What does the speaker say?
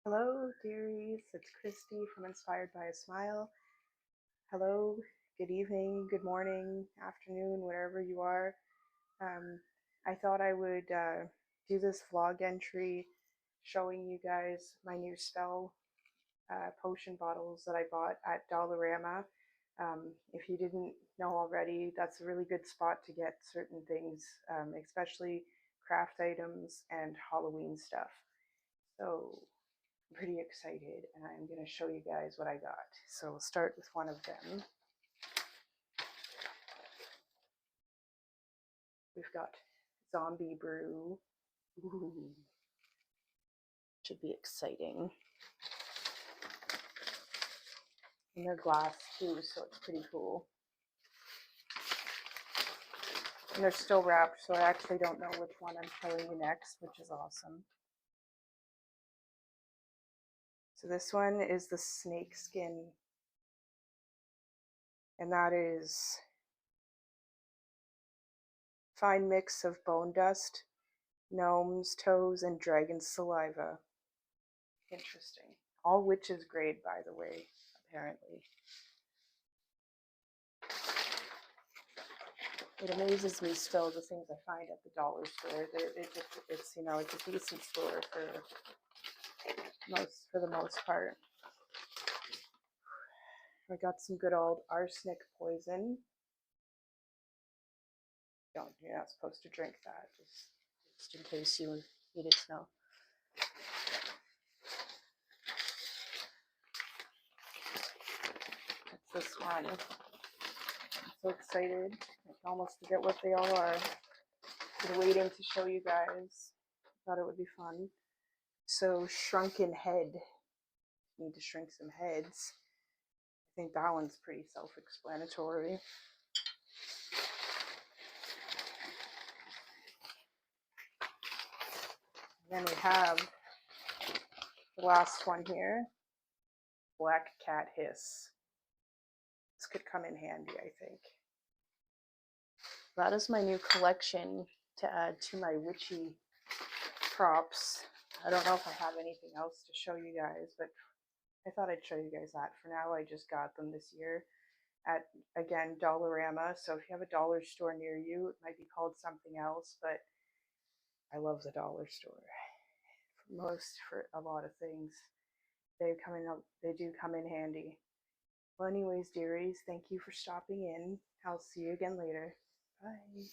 Hello, dearies. It's Christy from Inspired by a Smile. Hello, good evening, good morning, afternoon, wherever you are. I thought I would do this vlog entry showing you guys my new spell potion bottles that I bought at Dollarama. If you didn't know already, that's a really good spot to get certain things, especially craft items and Halloween stuff. So I'm pretty excited and I'm going to show you guys what I got. So we'll start with one of them. We've got Zombie Brew. Ooh, should be exciting. And they're glass too, so it's pretty cool. And they're still wrapped, so I actually don't know which one I'm showing you next, which is awesome. So this one is the snake skin, and that is fine mix of bone dust, gnome's toes, and dragon saliva. Interesting. All witches grade, by the way, apparently. It amazes me still the things I find at the dollar store. It's you know, it's a decent store for the most part. I got some good old arsenic poison. You're not supposed to drink that, just in case you needed to know. That's this one. I'm so excited. I can almost forget what they all are. Been waiting to show you guys. Thought it would be fun. So shrunken head. Need to shrink some heads. I think that one's pretty self-explanatory. Then we have the last one here, Black Cat Hiss. This could come in handy, I think. That is my new collection to add to my witchy props. I don't know if I have anything else to show you guys, but I thought I'd show you guys that. For now, I just got them this year at, again, Dollarama. So if you have a dollar store near you, it might be called something else, but I love the dollar store. For a lot of things. They do come in handy. Well, anyways, dearies, thank you for stopping in. I'll see you again later. Bye.